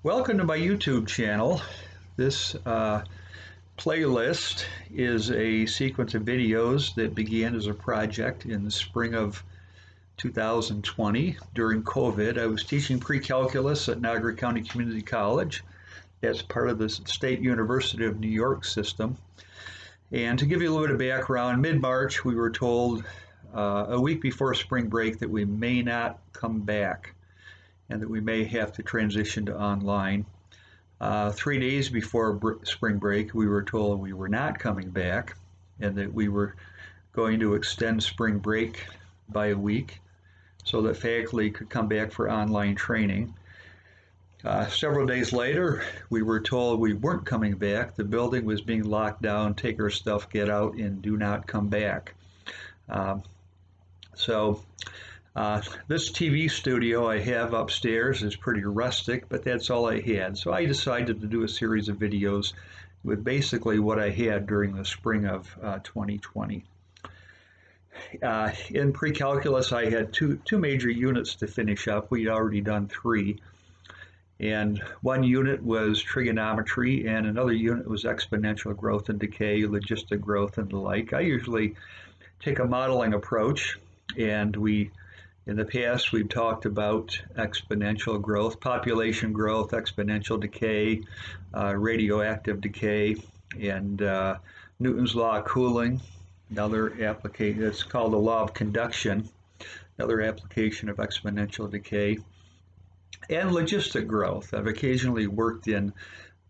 Welcome to my YouTube channel. This playlist is a sequence of videos that began as a project in the spring of 2020 during COVID. I was teaching pre-calculus at Niagara County Community College as part of the State University of New York system. And to give you a little bit of background, mid-March we were told a week before spring break that we may not come back and that we may have to transition to online. 3 days before spring break, we were told we were not coming back and that we were going to extend spring break by a week so that faculty could come back for online training. Several days later, we were told we weren't coming back. The building was being locked down, take our stuff, get out, and do not come back. This TV studio I have upstairs is pretty rustic, but that's all I had. So I decided to do a series of videos with basically what I had during the spring of 2020. In pre-calculus, I had two major units to finish up. We'd already done 3. And one unit was trigonometry, and another unit was exponential growth and decay, logistic growth, and the like. I usually take a modeling approach, and in the past, we've talked about exponential growth, population growth, exponential decay, radioactive decay, and Newton's law of cooling. Another application, it's called the law of conduction, another application of exponential decay, and logistic growth. I've occasionally worked in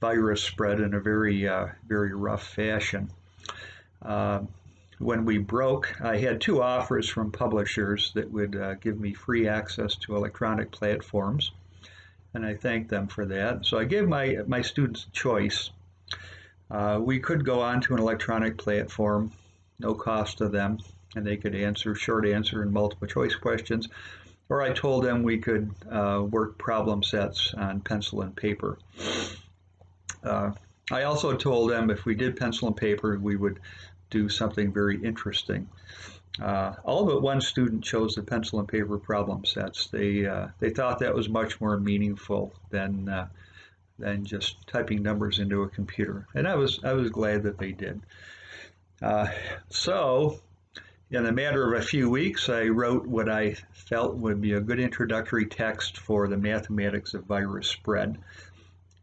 virus spread in a very rough fashion. When we broke, I had 2 offers from publishers that would give me free access to electronic platforms, and I thanked them for that. So I gave my students a choice. We could go on to an electronic platform, no cost to them, and they could answer short answer and multiple choice questions, or I told them we could work problem sets on pencil and paper. I also told them if we did pencil and paper, we would do something very interesting. All but one student chose the pencil and paper problem sets. They thought that was much more meaningful than just typing numbers into a computer, and I was glad that they did. So, in a matter of a few weeks, I wrote what I felt would be a good introductory text for the mathematics of virus spread.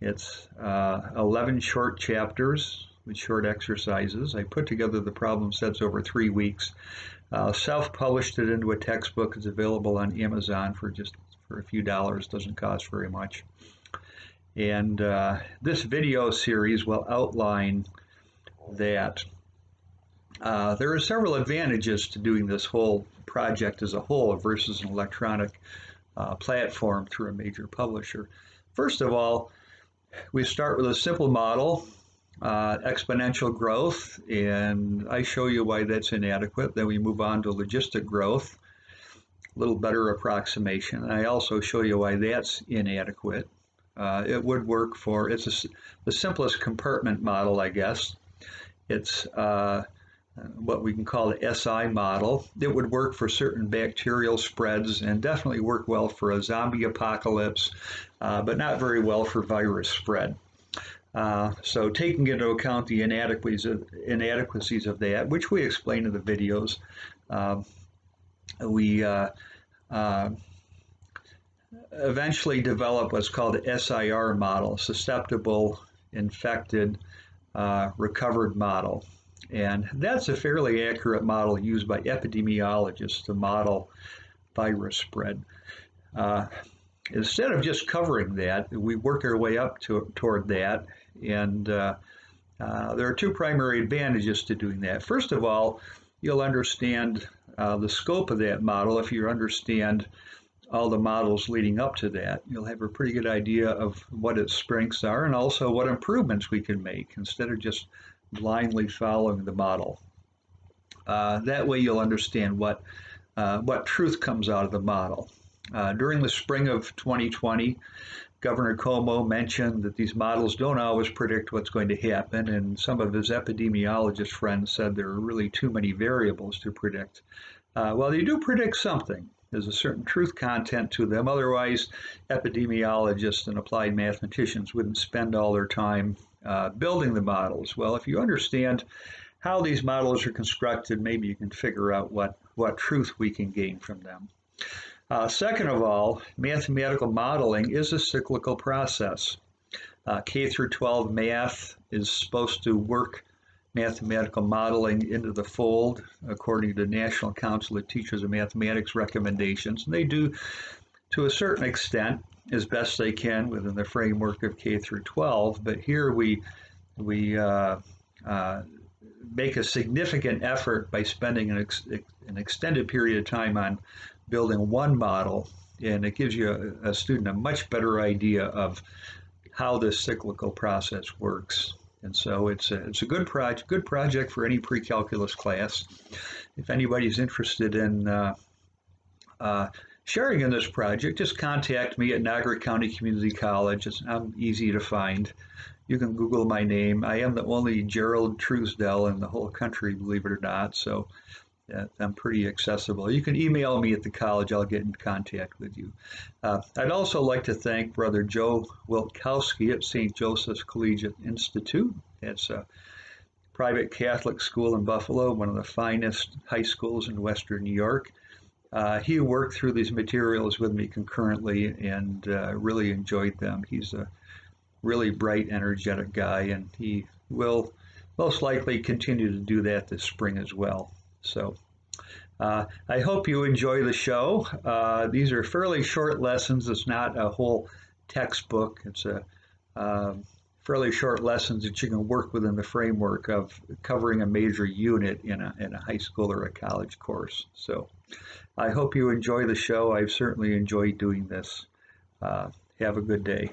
It's 11 short chapters with short exercises. I put together the problem sets over 3 weeks. Self-published it into a textbook. It's available on Amazon for a few dollars. Doesn't cost very much. And this video series will outline that. There are several advantages to doing this whole project as a whole versus an electronic platform through a major publisher. First of all, we start with a simple model, exponential growth, and I show you why that's inadequate. Then we move on to logistic growth, a little better approximation. And I also show you why that's inadequate. It would work for, it's the simplest compartment model, I guess. It's what we can call the SI model. It would work for certain bacterial spreads and definitely work well for a zombie apocalypse, but not very well for virus spread. So taking into account the inadequacies of that, which we explain in the videos, we eventually develop what's called the SIR model, susceptible, infected, recovered model. And that's a fairly accurate model used by epidemiologists to model virus spread. Instead of just covering that, we work our way up toward that, and there are 2 primary advantages to doing that. First of all, you'll understand the scope of that model. If you understand all the models leading up to that, you'll have a pretty good idea of what its strengths are and also what improvements we can make instead of just blindly following the model. That way you'll understand what truth comes out of the model. During the spring of 2020, Governor Cuomo mentioned that these models don't always predict what's going to happen, and some of his epidemiologist friends said there are really too many variables to predict. Well, they do predict something. There's a certain truth content to them. Otherwise, epidemiologists and applied mathematicians wouldn't spend all their time building the models. Well, if you understand how these models are constructed, maybe you can figure out what truth we can gain from them. Second of all, mathematical modeling is a cyclical process. K through 12 math is supposed to work mathematical modeling into the fold according to National Council of Teachers of Mathematics recommendations. And they do to a certain extent as best they can within the framework of K through 12. But here we make a significant effort by spending an extended period of time on building one model, and it gives you a student a much better idea of how this cyclical process works. And so it's a good project for any pre-calculus class. If anybody's interested in sharing in this project, just contact me at Niagara County Community College. I'm easy to find. You can Google my name. I am the only Gerald Truesdell in the whole country, believe it or not. So I'm pretty accessible. You can email me at the college. I'll get in contact with you. I'd also like to thank Brother Joe Wilkowski at St. Joseph's Collegiate Institute. It's a private Catholic school in Buffalo, one of the finest high schools in Western New York. He worked through these materials with me concurrently and really enjoyed them. He's a really bright, energetic guy, and he will most likely continue to do that this spring as well. So I hope you enjoy the show. These are fairly short lessons. It's not a whole textbook. It's a fairly short lessons that you can work within the framework of covering a major unit in a high school or a college course. So I hope you enjoy the show. I've certainly enjoyed doing this. Have a good day.